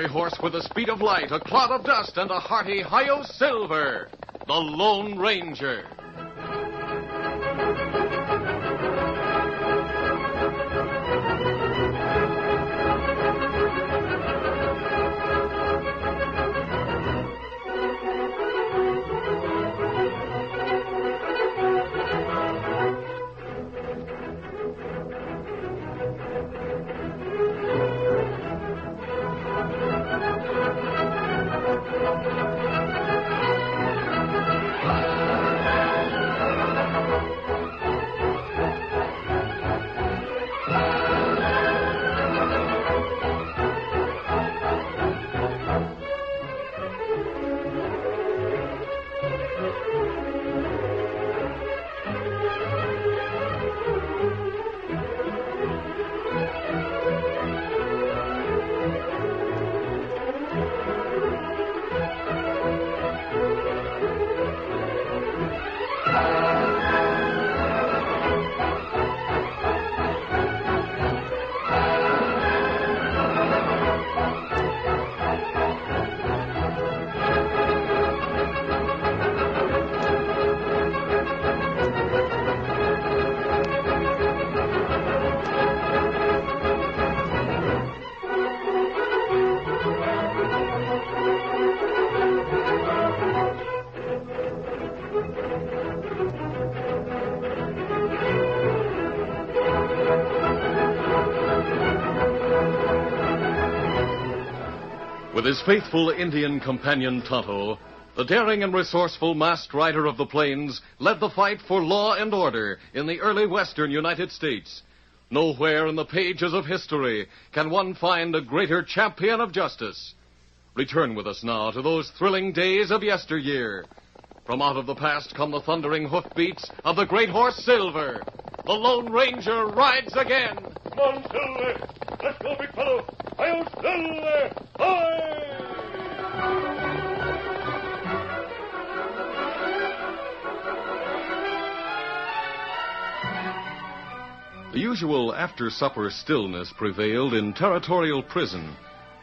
fiery horse with the speed of light, a cloud of dust, and a hearty hi-yo silver, the Lone Ranger. With his faithful Indian companion Tonto, the daring and resourceful masked rider of the plains led the fight for law and order in the early western United States. Nowhere in the pages of history can one find a greater champion of justice. Return with us now to those thrilling days of yesteryear. From out of the past come the thundering hoofbeats of the great horse Silver. The Lone Ranger rides again. Come on, Silver. Let's go, big fellow. Hi-yo, Silver. Hi! The usual after-supper stillness prevailed in Territorial Prison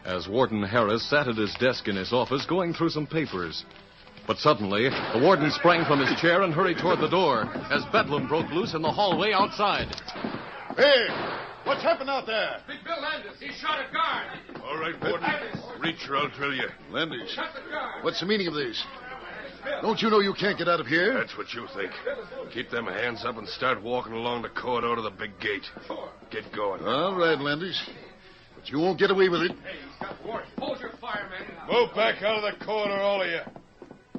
as Warden Harris sat at his desk in his office going through some papers. But suddenly, the warden sprang from his chair and hurried toward the door as bedlam broke loose in the hallway outside. Hey, what's happened out there? Big Bill Landis, he shot a guard. All right, Warden. Reach or I'll drill you. Landis, Shot the guard. what's the meaning of this? Don't you know you can't get out of here? That's what you think. Keep them hands up and start walking along the corridor to the big gate. Get going. All right, Landis. But you won't get away with it. Hey, he's got warrant. Hold your fire, man. Move back out of the corridor, all of you.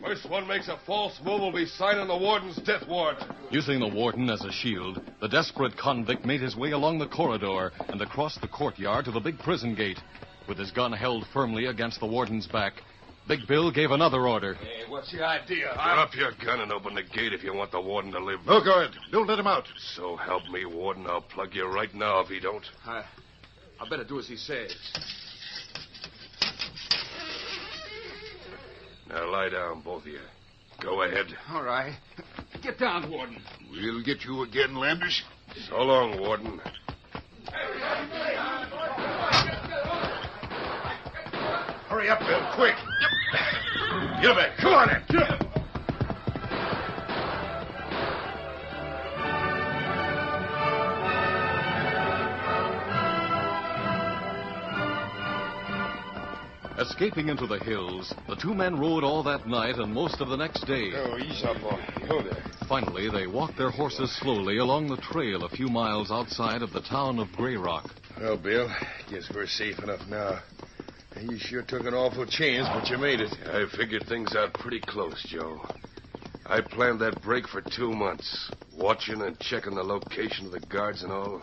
First one makes a false move will be signing the warden's death warrant. Using the warden as a shield, the desperate convict made his way along the corridor and across the courtyard to the big prison gate. With his gun held firmly against the warden's back, Big Bill gave another order. Hey, what's the idea? Drop your gun and open the gate if you want the warden to live. No, guard. Don't let him out. So help me, Warden. I'll plug you right now if he don't. I better do as he says. Now lie down, both of you. Go ahead. All right. Get down, Warden. We'll get you again, Landis. So long, Warden. Hurry up, Bill, quick. Get back. Come on, then. Get up. Escaping into the hills, the two men rode all that night and most of the next day. Oh, ease up, boy. Go there. Finally, they walked their horses slowly along the trail a few miles outside of the town of Grey Rock. Well, Bill, guess we're safe enough now. You sure took an awful chance, but you made it. I figured things out pretty close, Joe. I planned that break for 2 months, watching and checking the location of the guards and all.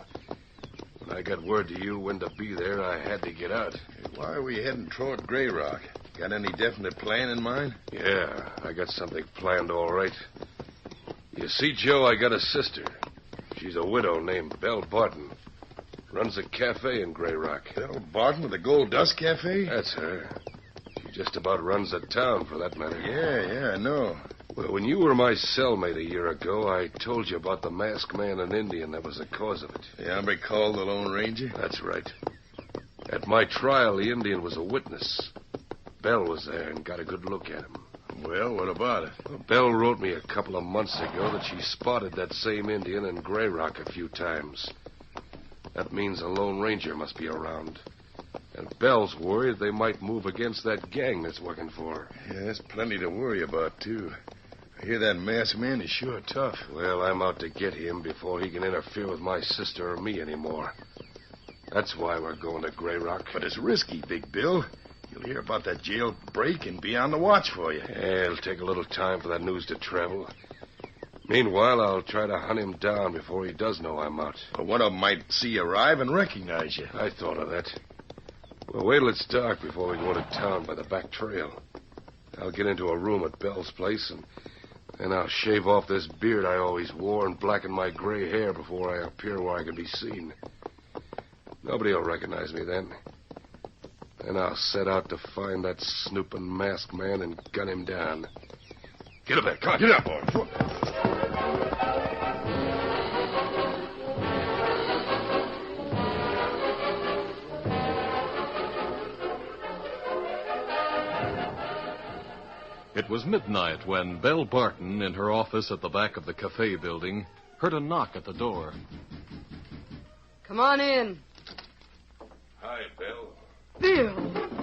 When I got word to you when to be there, I had to get out. Why are we heading toward Grey Rock? Got any definite plan in mind? Yeah, I got something planned all right. You see, Joe, I got a sister. She's a widow named Belle Barton. Runs a cafe in Grey Rock. Belle Barton with the Gold Dust Cafe? That's her. She just about runs the town, for that matter. Yeah, I know. Well, when you were my cellmate a year ago, I told you about the masked man and Indian that was the cause of it. The hombre called the Lone Ranger? That's right. At my trial, the Indian was a witness. Bell was there and got a good look at him. Well, what about it? Well, Bell wrote me a couple of months ago that she spotted that same Indian in Grey Rock a few times. That means a Lone Ranger must be around. And Bell's worried they might move against that gang that's working for her. Yeah, there's plenty to worry about, too. I hear that masked man is sure tough. Well, I'm out to get him before he can interfere with my sister or me anymore. That's why we're going to Grey Rock. But it's risky, Big Bill. You'll hear about that jail break and be on the watch for you. Yeah, it'll take a little time for that news to travel. Meanwhile, I'll try to hunt him down before he does know I'm out. But one of them might see you arrive and recognize you. I thought of that. Well, wait till it's dark before we go to town by the back trail. I'll get into a room at Bell's place, and then I'll shave off this beard I always wore and blacken my gray hair before I appear where I can be seen. Nobody will recognize me then. Then I'll set out to find that snooping masked man and gun him down. Get up there. Come on. Get up, boy. It was midnight when Belle Barton, in her office at the back of the cafe building, heard a knock at the door. Come on in. Hi, Belle. Bill!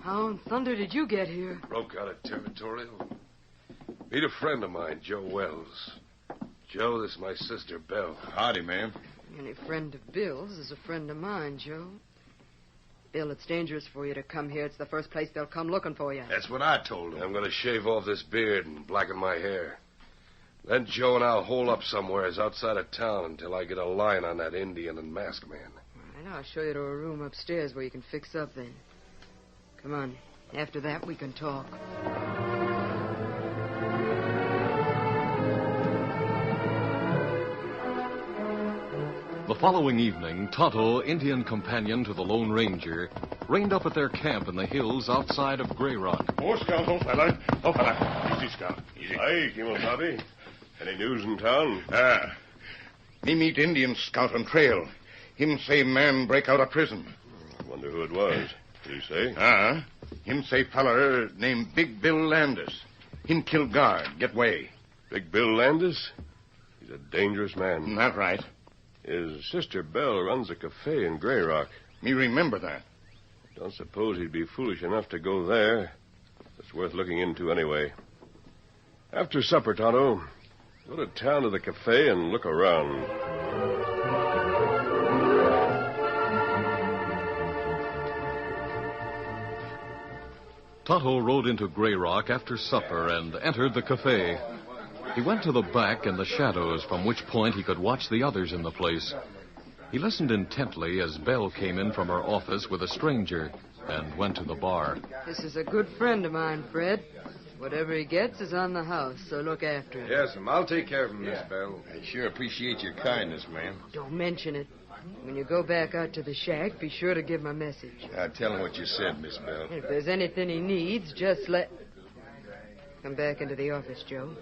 How in thunder did you get here? Broke out of Territorial. Meet a friend of mine, Joe Wells. Joe, this is my sister, Belle. Howdy, ma'am. Any friend of Bill's is a friend of mine, Joe. Bill, it's dangerous for you to come here. It's the first place they'll come looking for you. That's what I told him. I'm going to shave off this beard and blacken my hair. Then Joe and I'll hole up somewheres outside of town until I get a line on that Indian and masked man. All right, I'll show you to a room upstairs where you can fix up then. Come on. After that, we can talk. The following evening, Tonto, Indian companion to the Lone Ranger, reined up at their camp in the hills outside of Grey Rock. Oh, Scout, old fella. Oh, fella. Easy, Scout. Easy. Hi, Kimmel Bobby. Any news in town? Me meet Indian scout on trail. Him say man break out of prison. I wonder who it was. Did he say? Him say feller named Big Bill Landis. Him kill guard, get way. Big Bill Landis? He's a dangerous man. That right. His sister Belle runs a cafe in Grey Rock. Me remember that. Don't suppose he'd be foolish enough to go there. It's worth looking into anyway. After supper, Tonto, go to town to the cafe and look around. Tonto rode into Grey Rock after supper and entered the cafe. He went to the back in the shadows, from which point he could watch the others in the place. He listened intently as Belle came in from her office with a stranger and went to the bar. This is a good friend of mine, Fred. Whatever he gets is on the house, so look after him. Yes, I'll take care of him, Miss Belle. I sure appreciate your kindness, ma'am. Don't mention it. When you go back out to the shack, be sure to give him a message. I'll tell him what you said, Miss Belle. And if there's anything he needs, just let... Come back into the office, Joe.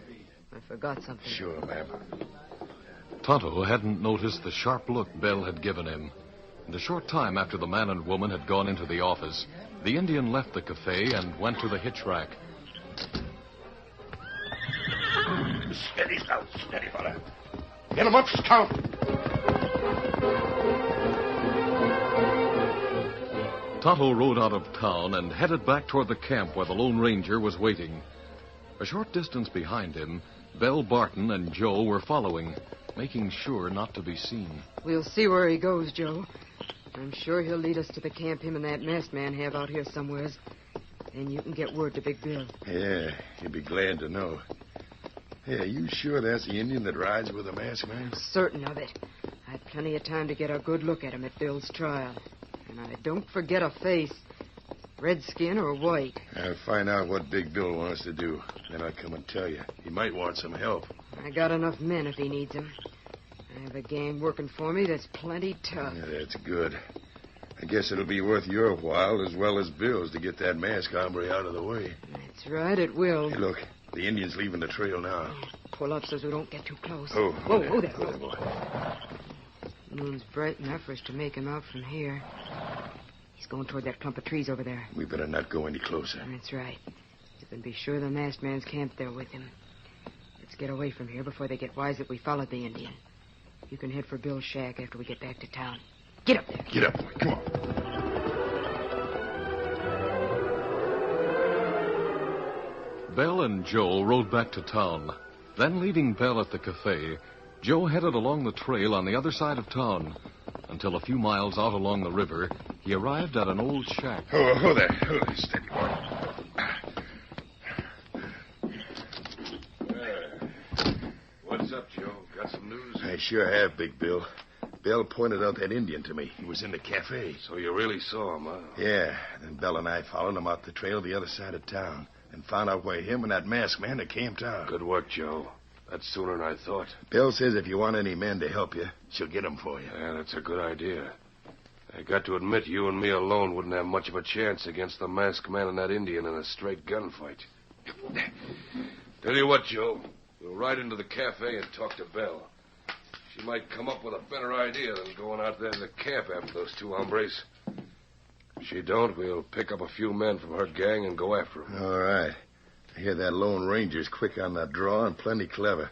I forgot something. Sure, ma'am. Tonto hadn't noticed the sharp look Belle had given him. And a short time after the man and woman had gone into the office, the Indian left the cafe and went to the hitch rack. Steady, Scout. Steady, fella. Get him up, Scout. Tonto rode out of town and headed back toward the camp where the Lone Ranger was waiting. A short distance behind him, Belle Barton and Joe were following, making sure not to be seen. We'll see where he goes, Joe. I'm sure he'll lead us to the camp him and that masked man have out here somewheres. Then you can get word to Big Bill. Yeah, he'll be glad to know. Hey, are you sure that's the Indian that rides with the masked man? Certain of it. I had plenty of time to get a good look at him at Bill's trial. And I don't forget a face. Redskin or white. I'll find out what Big Bill wants to do. Then I'll come and tell you. He might want some help. I got enough men if he needs them. I have a gang working for me that's plenty tough. Yeah, that's good. I guess it'll be worth your while as well as Bill's to get that masked hombre out of the way. That's right, it will. Hey, look. The Indian's leaving the trail now. Pull up so we don't get too close. Oh, whoa there. Whoa there, boy. Moon's bright enough for us to make him out from here. He's He's going toward that clump of trees over there. We better not go any closer. That's right. You can be sure the masked man's camped there with him. Let's get away from here before they get wise that we followed the Indian. You can head for Bill's shack after we get back to town. Get up there. Get up, boy. Come on. Bell and Joe rode back to town. Then, leaving Bell at the cafe, Joe headed along the trail on the other side of town. Until a few miles out along the river, he arrived at an old shack. Oh, there. Steady, boy. What's up, Joe? Got some news? I sure have, Big Bill. Bell pointed out that Indian to me. He was in the cafe. So you really saw him, huh? Yeah. Then Bell and I followed him out the trail the other side of town and found out where him and that masked man had camped out. Good work, Joe. That's sooner than I thought. Bell says if you want any men to help you, she'll get them for you. Yeah, that's a good idea. I got to admit you and me alone wouldn't have much of a chance against the masked man and that Indian in a straight gunfight. Tell you what, Joe. We'll ride into the cafe and talk to Bell. She might come up with a better idea than going out there in the camp after those two hombres. If she don't, we'll pick up a few men from her gang and go after them. All right. I hear that Lone Ranger's quick on the draw and plenty clever.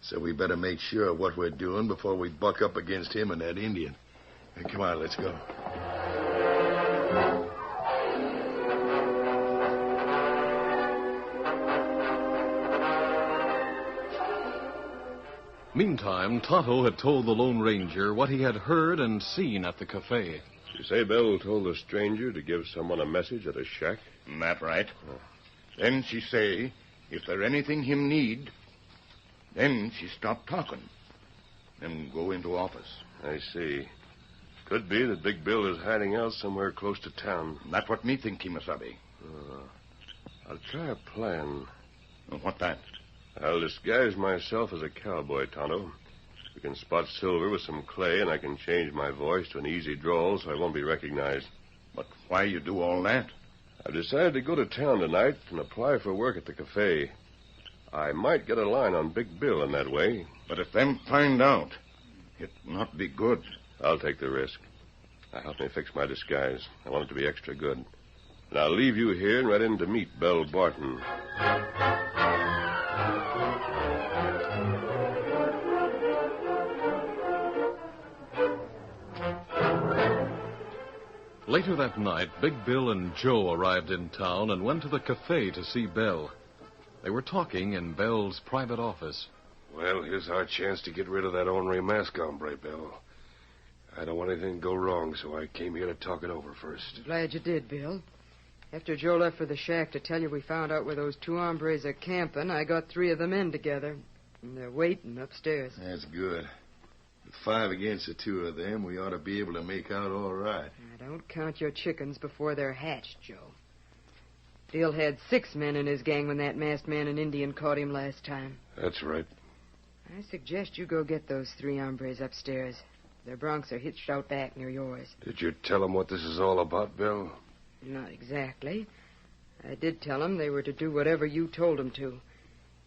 So we better make sure of what we're doing before we buck up against him and that Indian. Hey, come on, let's go. Meantime, Tonto had told the Lone Ranger what he had heard and seen at the cafe. You say Bell told the stranger to give someone a message at a shack? That right. Then she say, if there anything him need, then she stop talking. Then go into office. I see. Could be that Big Bill is hiding out somewhere close to town. That's what me think, Kimasabi. I'll try a plan. What that? I'll disguise myself as a cowboy, Tonto. We can spot Silver with some clay, and I can change my voice to an easy drawl so I won't be recognized. But why you do all that? I've decided to go to town tonight and apply for work at the cafe. I might get a line on Big Bill in that way. But if them find out, it not be good. I'll take the risk. Now help me fix my disguise. I want it to be extra good. And I'll leave you here and ride in to meet Bell Barton. Later that night, Big Bill and Joe arrived in town and went to the cafe to see Bell. They were talking in Bell's private office. Well, here's our chance to get rid of that ornery mask hombre, Bill. I don't want anything to go wrong, so I came here to talk it over first. Glad you did, Bill. After Joe left for the shack to tell you we found out where those two hombres are camping, I got 3 of the men together. And they're waiting upstairs. That's good. With 5 against the 2 of them, we ought to be able to make out all right. Now, don't count your chickens before they're hatched, Joe. Bill had 6 men in his gang when that masked man and Indian caught him last time. That's right. I suggest you go get those 3 hombres upstairs. Their broncs are hitched out back near yours. Did you tell them what this is all about, Bill? Not exactly. I did tell them they were to do whatever you told them to.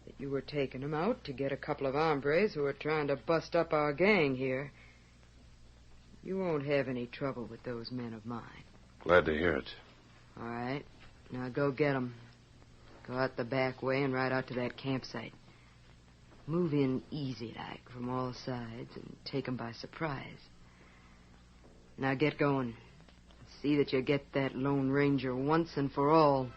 That you were taking them out to get a couple of hombres who are trying to bust up our gang here. You won't have any trouble with those men of mine. Glad to hear it. All right. Now go get them. Go out the back way and ride out to that campsite. Move in easy-like from all sides and take 'em by surprise. Now get going. See that you get that Lone Ranger once and for all.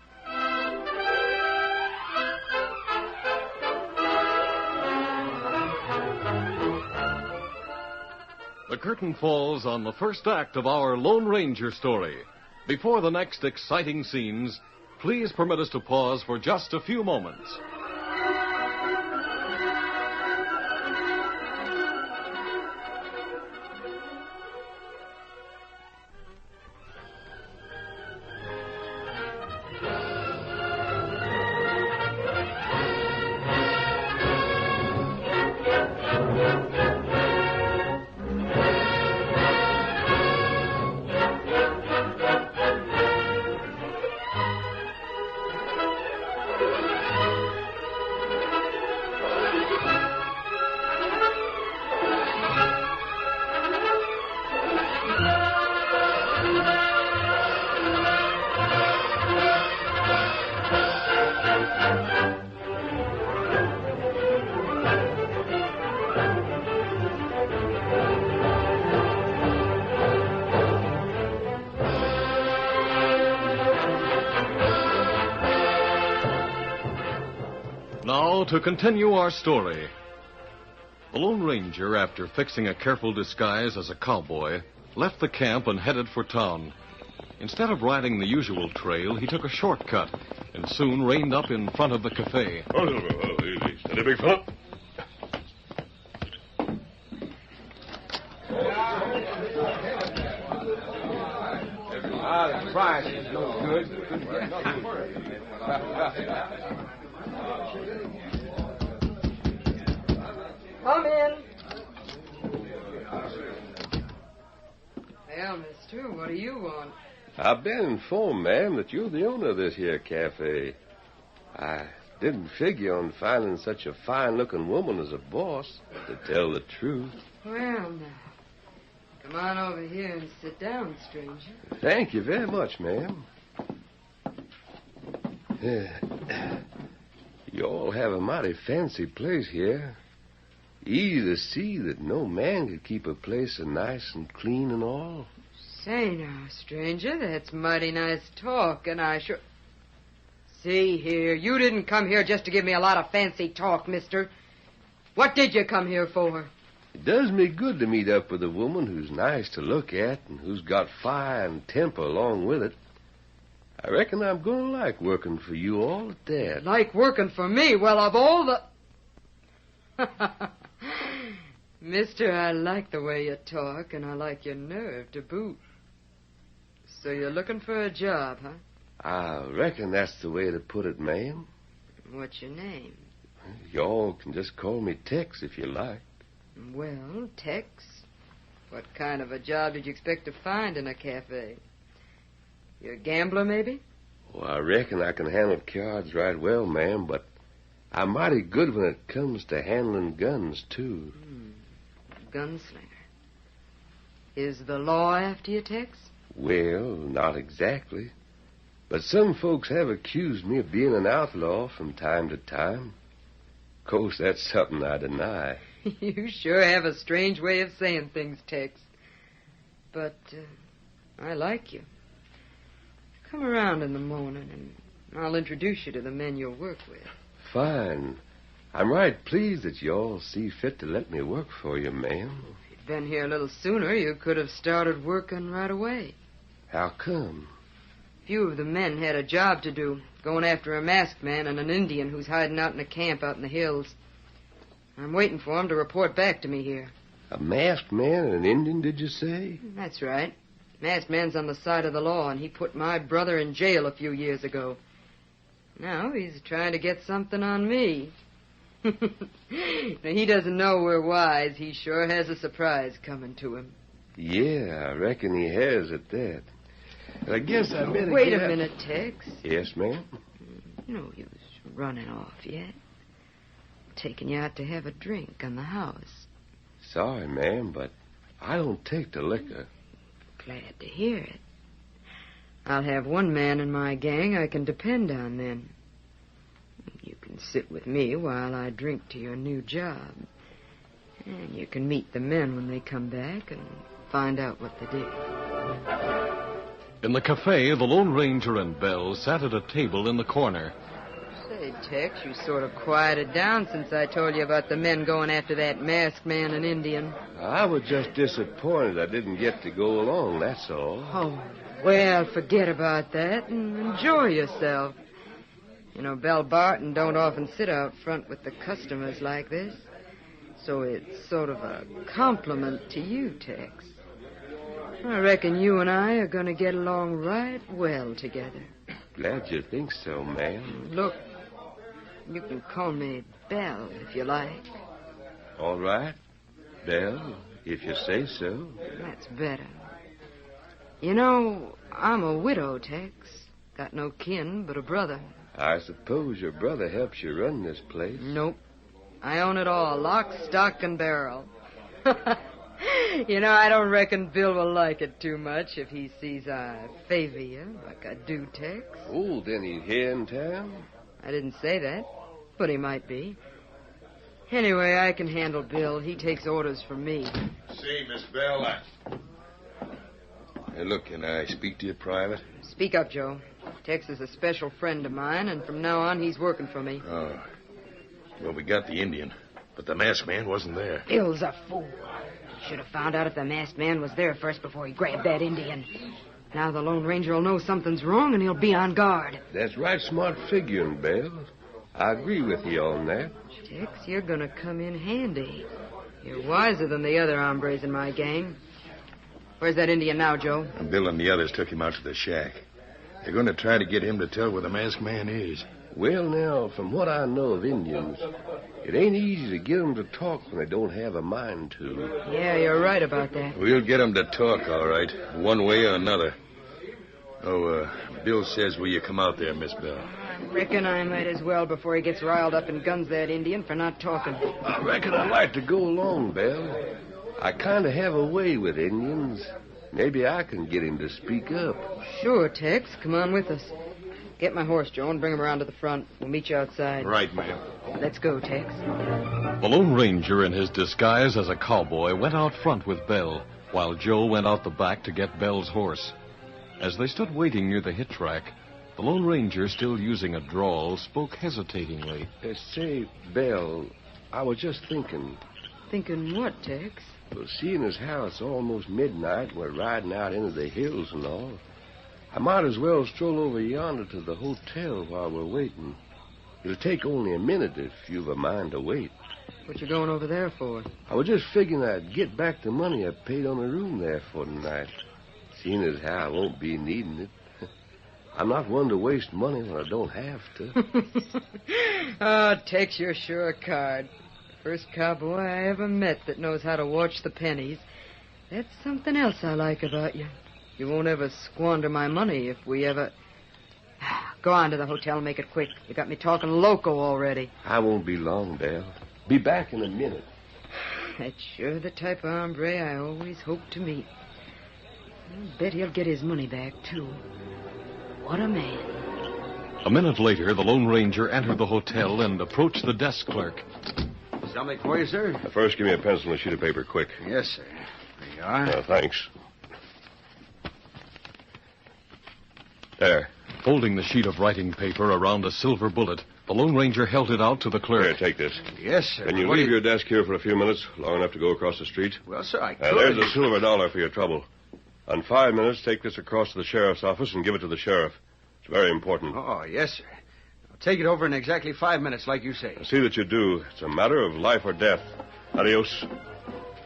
The curtain falls on the first act of our Lone Ranger story. Before the next exciting scenes, please permit us to pause for just a few moments. now to continue our story. The Lone Ranger, after fixing a careful disguise as a cowboy, left the camp and headed for town. Instead of riding the usual trail, he took a shortcut and soon reined up in front of the cafe. Easy. Steady, big fella. The price is no good. Come in. Well, mister, what do you want? I've been informed, ma'am, that you're the owner of this here cafe. I didn't figure on finding such a fine-looking woman as a boss, to tell the truth. Well, now, come on over here and sit down, stranger. Thank you very much, ma'am. You all have a mighty fancy place here. Easy to see that no man could keep a place so nice and clean and all. Say now, stranger, that's mighty nice talk, and I sure... See here, you didn't come here just to give me a lot of fancy talk, mister. What did you come here for? It does me good to meet up with a woman who's nice to look at and who's got fire and temper along with it. I reckon I'm going to like working for you all at that. Like working for me? Well, of all the... Mister, I like the way you talk, and I like your nerve to boot. So you're looking for a job, huh? I reckon that's the way to put it, ma'am. What's your name? Y'all can just call me Tex if you like. Well, Tex, what kind of a job did you expect to find in a cafe? You a gambler, maybe? Well, I reckon I can handle cards right well, ma'am, but I'm mighty good when it comes to handling guns, too. Gunslinger. Is the law after you, Tex? Well, not exactly. But some folks have accused me of being an outlaw from time to time. Of course, that's something I deny. You sure have a strange way of saying things, Tex. But I like you. Come around in the morning, and I'll introduce you to the men you'll work with. Fine. I'm right pleased that you all see fit to let me work for you, ma'am. If you'd been here a little sooner, you could have started working right away. How come? Few of the men had a job to do, going after a masked man and an Indian who's hiding out in a camp out in the hills. I'm waiting for him to report back to me here. A masked man and an Indian, did you say? That's right. Masked man's on the side of the law, and he put my brother in jail a few years ago. Now he's trying to get something on me. Now, he doesn't know we're wise. He sure has a surprise coming to him. Yeah, I reckon he has at that. And I guess I better Wait a minute, Tex. Yes, ma'am? No use running off yet. Taking you out to have a drink on the house. Sorry, ma'am, but I don't take the liquor. Glad to hear it. I'll have one man in my gang I can depend on then. You can sit with me while I drink to your new job. And you can meet the men when they come back and find out what they did. In the cafe, the Lone Ranger and Belle sat at a table in the corner. Say, Tex, you sort of quieted down since I told you about the men going after that masked man and Indian. I was just disappointed I didn't get to go along, that's all. Oh, well, forget about that and enjoy yourself. You know, Belle Barton don't often sit out front with the customers like this. So it's sort of a compliment to you, Tex. I reckon you and I are going to get along right well together. Glad you think so, ma'am. Look, you can call me Belle if you like. All right, Belle, if you say so. That's better. You know, I'm a widow, Tex. Got no kin but a brother. I suppose your brother helps you run this place. Nope. I own it all, lock, stock, and barrel. You know, I don't reckon Bill will like it too much if he sees I favor you like I do, Tex. Oh, then he's here in town? I didn't say that, but he might be. Anyway, I can handle Bill. He takes orders from me. Say, Miss Belle, Hey, look, can I speak to you private? Speak up, Joe. Tex is a special friend of mine, and from now on, he's working for me. Oh. Well, we got the Indian, but the masked man wasn't there. Bill's a fool. Should have found out if the masked man was there first before he grabbed that Indian. Now the Lone Ranger will know something's wrong, and he'll be on guard. That's right smart figuring, Bill. I agree with you on that. Tex, you're going to come in handy. You're wiser than the other hombres in my gang. Where's that Indian now, Joe? And Bill and the others took him out to the shack. They're going to try to get him to tell where the masked man is. Well, now, from what I know of Indians, it ain't easy to get them to talk when they don't have a mind to. Yeah, you're right about that. We'll get them to talk, all right, one way or another. Oh, Bill says, will you come out there, Miss Bell? I reckon I might as well before he gets riled up and guns that Indian for not talking. I reckon I'd like to go along, Bell. I kind of have a way with Indians. Maybe I can get him to speak up. Sure, Tex. Come on with us. Get my horse, Joe, and bring him around to the front. We'll meet you outside. Right, ma'am. Let's go, Tex. The Lone Ranger, in his disguise as a cowboy, went out front with Bell, while Joe went out the back to get Bell's horse. As they stood waiting near the hitch rack, the Lone Ranger, still using a drawl, spoke hesitatingly. Say, Bell, I was just thinking. Thinking what, Tex? Well, seeing as how it's almost midnight, we're riding out into the hills and all, I might as well stroll over yonder to the hotel while we're waiting. It'll take only a minute if you've a mind to wait. What you going over there for? I was just figuring I'd get back the money I paid on the room there for tonight. Seeing as how I won't be needing it. I'm not one to waste money when I don't have to. Oh, Tex, you're sure a card. First cowboy I ever met that knows how to watch the pennies. That's something else I like about you. You won't ever squander my money if we ever... Go on to the hotel and make it quick. You got me talking loco already. I won't be long, Belle. Be back in a minute. That's sure the type of hombre I always hope to meet. I bet he'll get his money back, too. What a man. A minute later, the Lone Ranger entered the hotel and approached the desk clerk. Something for you, sir? First, give me a pencil and a sheet of paper, quick. Yes, sir. There you are. Thanks. There. Folding the sheet of writing paper around a silver bullet, the Lone Ranger held it out to the clerk. Here, take this. Yes, sir. Can you leave your desk here for a few minutes, long enough to go across the street? Well, sir, I could. There's a silver dollar for your trouble. On 5 minutes, take this across to the sheriff's office and give it to the sheriff. It's very important. Oh, yes, sir. I'll take it over in exactly 5 minutes, like you say. See that you do. It's a matter of life or death. Adios.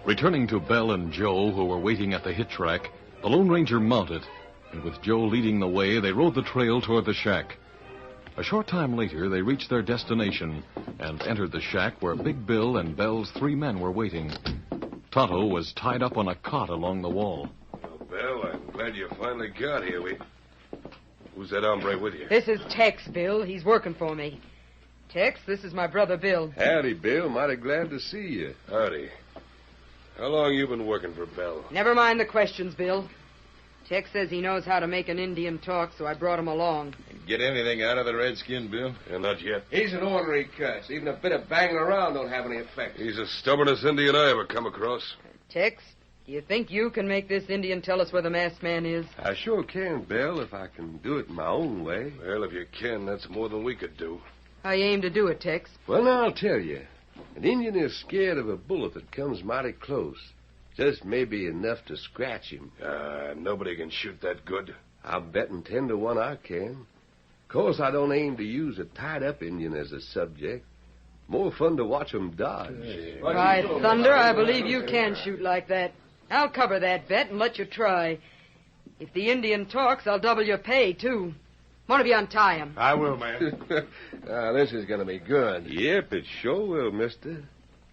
Returning to Bell and Joe, who were waiting at the hitch rack, the Lone Ranger mounted, and with Joe leading the way, they rode the trail toward the shack. A short time later, they reached their destination and entered the shack where Big Bill and Bell's 3 men were waiting. Tonto was tied up on a cot along the wall. Well, Bell, I'm glad you finally got here. Who's that hombre with you? This is Tex, Bill. He's working for me. Tex, this is my brother, Bill. Howdy, Bill. Mighty glad to see you. Howdy. How long you been working for Bell? Never mind the questions, Bill. Tex says he knows how to make an Indian talk, so I brought him along. Get anything out of the redskin, Bill? Not yet. He's an ornery cuss. Even a bit of banging around don't have any effect. He's the stubbornest Indian I ever come across. Tex, do you think you can make this Indian tell us where the masked man is? I sure can, Bill, if I can do it my own way. Well, if you can, that's more than we could do. How you aim to do it, Tex? Well, now, I'll tell you. An Indian is scared of a bullet that comes mighty close. Just maybe enough to scratch him. Nobody can shoot that good. I'm betting 10 to 1 I can. Of course, I don't aim to use a tied-up Indian as a subject. More fun to watch 'em dodge. By thunder, I believe you can shoot like that. I'll cover that bet and let you try. If the Indian talks, I'll double your pay, too. One of you untie him. I will, man. This is going to be good. Yep, it sure will, mister.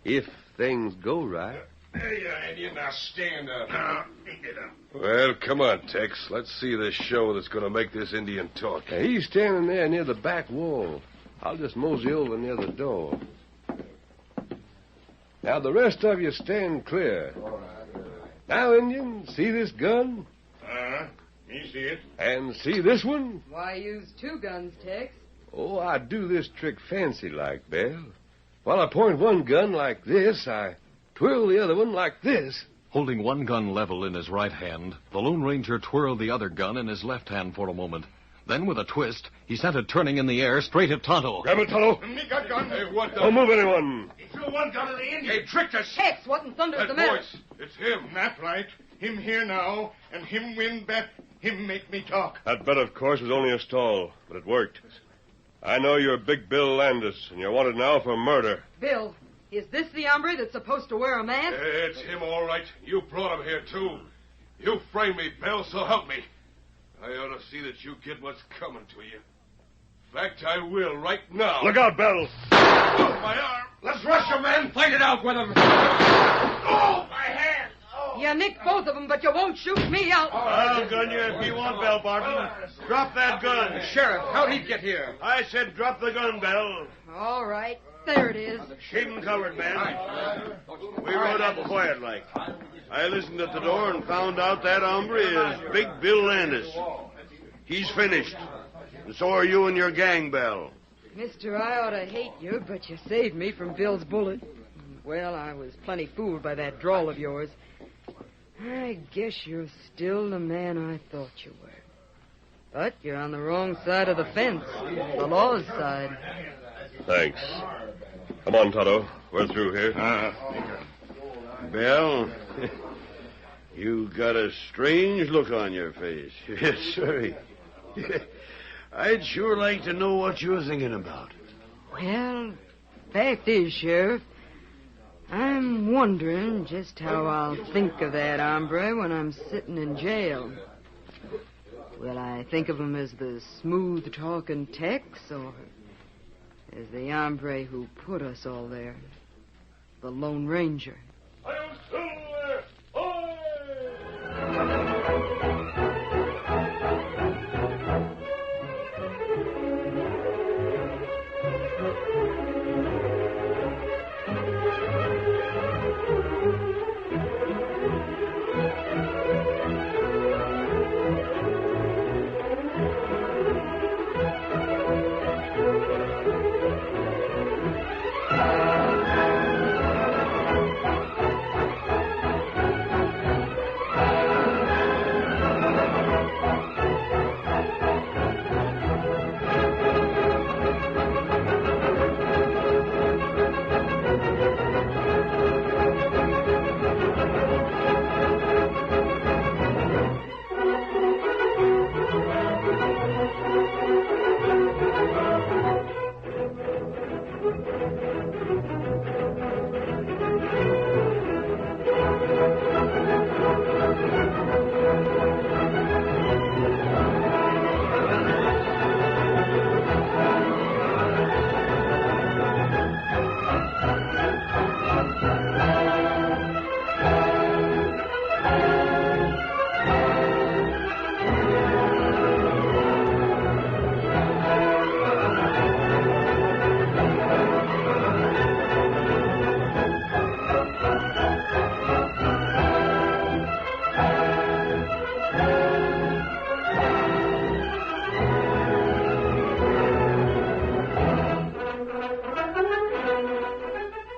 If things go right. There you are, Indian. Now stand up. Now, get up. Well, come on, Tex. Let's see this show that's going to make this Indian talk. He's standing there near the back wall. I'll just mosey over near the door. Now, the rest of you stand clear. Now, Indian, see this gun? Me see it. And see this one? Why use 2 guns, Tex? Oh, I do this trick fancy-like, Belle. While I point one gun like this, I twirl the other one like this. Holding one gun level in his right hand, the Lone Ranger twirled the other gun in his left hand for a moment. Then, with a twist, he sent it turning in the air straight at Tonto. Grab it, Tonto. Me got gun. Hey, what the... Don't move anyone. He threw one gun at the Indian. He tricked us. Hex, what in thunder's That the matter? voice, it's him. That right. Him here now, and him win bet. Him make me talk. That bet, of course, was only a stall, but it worked. I know you're Big Bill Landis, and you're wanted now for murder. Bill, is this the hombre that's supposed to wear a mask? It's him, all right. You brought him here, too. You framed me, Bill, so help me. I ought to see that you get what's coming to you. In fact, I will right now. Look out, Bill. Oh, my arm. Let's rush him, men. Fight it out with him. Oh, my hand. You nicked both of them, but you won't shoot me out. I'll gun you if you want, Bell Barton. Drop that gun. Sheriff, how'd he get here? I said drop the gun, Bell. All right, there it is. Keep him covered, man. We rode up quiet like. I listened at the door and found out that hombre is Big Bill Landis. He's finished. And so are you and your gang, Bell. Mister, I ought to hate you, but you saved me from Bill's bullet. Well, I was plenty fooled by that drawl of yours. I guess you're still the man I thought you were. But you're on the wrong side of the fence, the law's side. Thanks. Come on, Tonto. We're through here. Bell, you got a strange look on your face. Yes, sir. I'd sure like to know what you're thinking about. Well, fact is, Sheriff, I'm wondering just how I'll think of that hombre when I'm sitting in jail. Will I think of him as the smooth-talking Tex, or as the hombre who put us all there, the Lone Ranger?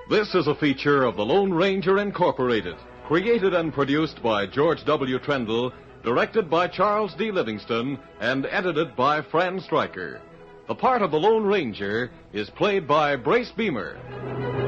This is a feature of the Lone Ranger Incorporated, created and produced by George W. Trendle, directed by Charles D. Livingston, and edited by Fran Striker. The part of the Lone Ranger is played by Brace Beemer.